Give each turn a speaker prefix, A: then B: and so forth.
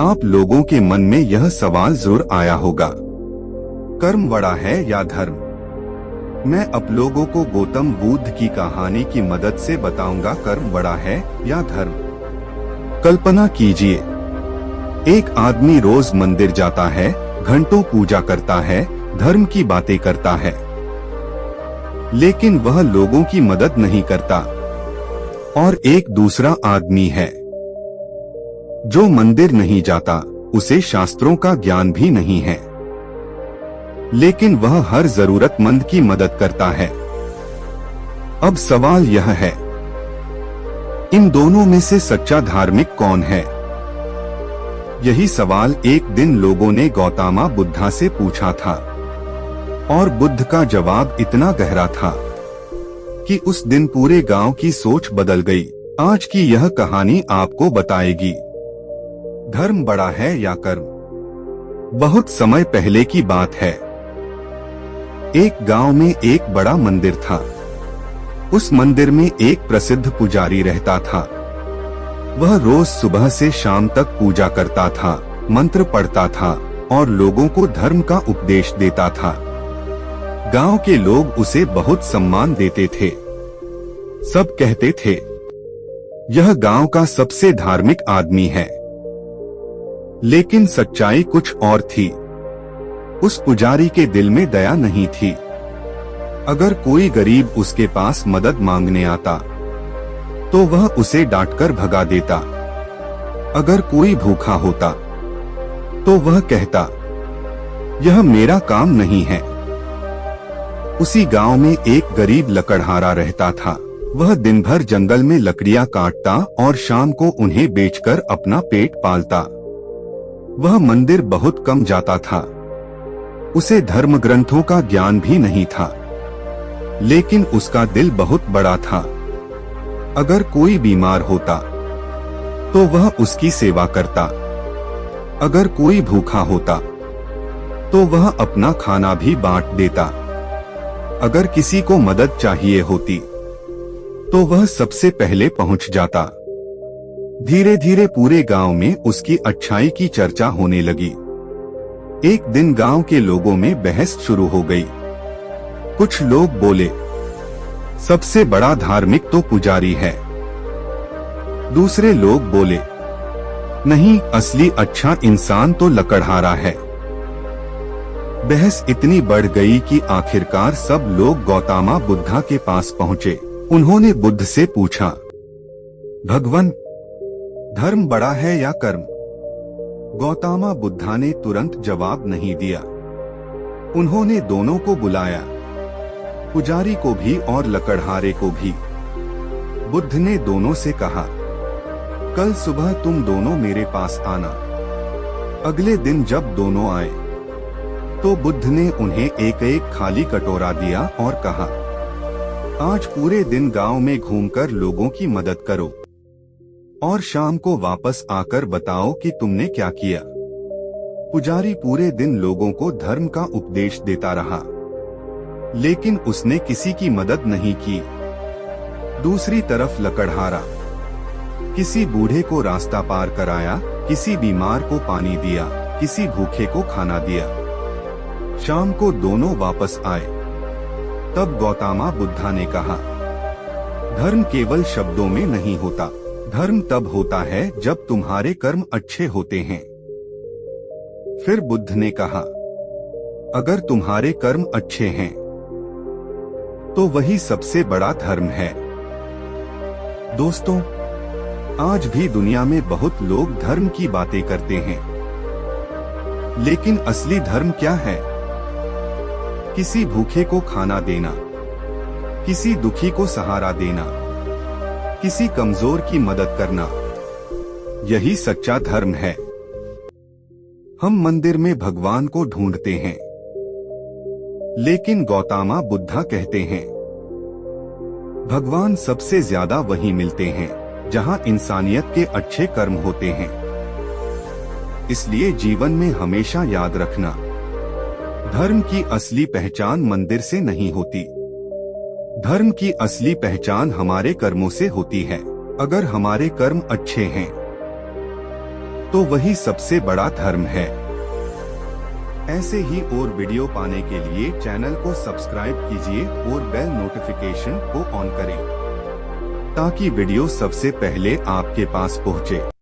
A: आप लोगों के मन में यह सवाल जरूर आया होगा, कर्म बड़ा है या धर्म? मैं आप लोगों को गौतम बुद्ध की कहानी की मदद से बताऊंगा, कर्म बड़ा है या धर्म। कल्पना कीजिए, एक आदमी रोज मंदिर जाता है, घंटों पूजा करता है, धर्म की बातें करता है, लेकिन वह लोगों की मदद नहीं करता। और एक दूसरा आदमी है जो मंदिर नहीं जाता, उसे शास्त्रों का ज्ञान भी नहीं है, लेकिन वह हर जरूरतमंद की मदद करता है। अब सवाल यह है, इन दोनों में से सच्चा धार्मिक कौन है? यही सवाल एक दिन लोगों ने गौतम बुद्ध से पूछा था, और बुद्ध का जवाब इतना गहरा था कि उस दिन पूरे गांव की सोच बदल गई। आज की यह कहानी आपको बताएगी, धर्म बड़ा है या कर्म। बहुत समय पहले की बात है। एक गांव में एक बड़ा मंदिर था। उस मंदिर में एक प्रसिद्ध पुजारी रहता था। वह रोज सुबह से शाम तक पूजा करता था, मंत्र पढ़ता था और लोगों को धर्म का उपदेश देता था। गांव के लोग उसे बहुत सम्मान देते थे। सब कहते थे, यह गांव का सबसे धार्मिक आदमी है। लेकिन सच्चाई कुछ और थी। उस पुजारी के दिल में दया नहीं थी। अगर कोई गरीब उसके पास मदद मांगने आता, तो वह उसे डांटकर भगा देता। अगर कोई भूखा होता, तो वह कहता, यह मेरा काम नहीं है। उसी गांव में एक गरीब लकड़हारा रहता था। वह दिन भर जंगल में लकड़ियां काटता और शाम को उन्हें बेचकर अपना पेट पालता। वह मंदिर बहुत कम जाता था। उसे धर्म ग्रंथों का ज्ञान भी नहीं था, लेकिन उसका दिल बहुत बड़ा था। अगर कोई बीमार होता, तो वह उसकी सेवा करता। अगर कोई भूखा होता, तो वह अपना खाना भी बांट देता। अगर किसी को मदद चाहिए होती, तो वह सबसे पहले पहुंच जाता। धीरे धीरे पूरे गांव में उसकी अच्छाई की चर्चा होने लगी। एक दिन गांव के लोगों में बहस शुरू हो गई। कुछ लोग बोले, सबसे बड़ा धार्मिक तो पुजारी है। दूसरे लोग बोले, नहीं, असली अच्छा इंसान तो लकड़हारा है। बहस इतनी बढ़ गई कि आखिरकार सब लोग गौतम बुद्ध के पास पहुंचे। उन्होंने बुद्ध से पूछा, भगवान, धर्म बड़ा है या कर्म? गौतम बुद्ध ने तुरंत जवाब नहीं दिया। उन्होंने दोनों को बुलाया, पुजारी को भी और लकड़हारे को भी। बुद्ध ने दोनों से कहा, कल सुबह तुम दोनों मेरे पास आना। अगले दिन जब दोनों आए, तो बुद्ध ने उन्हें एक एक खाली कटोरा दिया और कहा, आज पूरे दिन गांव में घूमकर लोगों की मदद करो और शाम को वापस आकर बताओ कि तुमने क्या किया। पुजारी पूरे दिन लोगों को धर्म का उपदेश देता रहा, लेकिन उसने किसी की मदद नहीं की। दूसरी तरफ लकड़हारा किसी बूढ़े को रास्ता पार कराया, किसी बीमार को पानी दिया, किसी भूखे को खाना दिया। शाम को दोनों वापस आए। तब गौतम बुद्ध ने कहा, धर्म केवल शब्दों में नहीं होता। धर्म तब होता है जब तुम्हारे कर्म अच्छे होते हैं। फिर बुद्ध ने कहा, अगर तुम्हारे कर्म अच्छे हैं, तो वही सबसे बड़ा धर्म है। दोस्तों, आज भी दुनिया में बहुत लोग धर्म की बातें करते हैं, लेकिन असली धर्म क्या है? किसी भूखे को खाना देना, किसी दुखी को सहारा देना, किसी कमजोर की मदद करना, यही सच्चा धर्म है। हम मंदिर में भगवान को ढूंढते हैं, लेकिन गौतम बुद्ध कहते हैं, भगवान सबसे ज्यादा वहीं मिलते हैं जहां इंसानियत के अच्छे कर्म होते हैं। इसलिए जीवन में हमेशा याद रखना, धर्म की असली पहचान मंदिर से नहीं होती। धर्म की असली पहचान हमारे कर्मों से होती है। अगर हमारे कर्म अच्छे हैं, तो वही सबसे बड़ा धर्म है। ऐसे ही और वीडियो पाने के लिए चैनल को सब्सक्राइब कीजिए और बेल नोटिफिकेशन को ऑन करें ताकि वीडियो सबसे पहले आपके पास पहुंचे।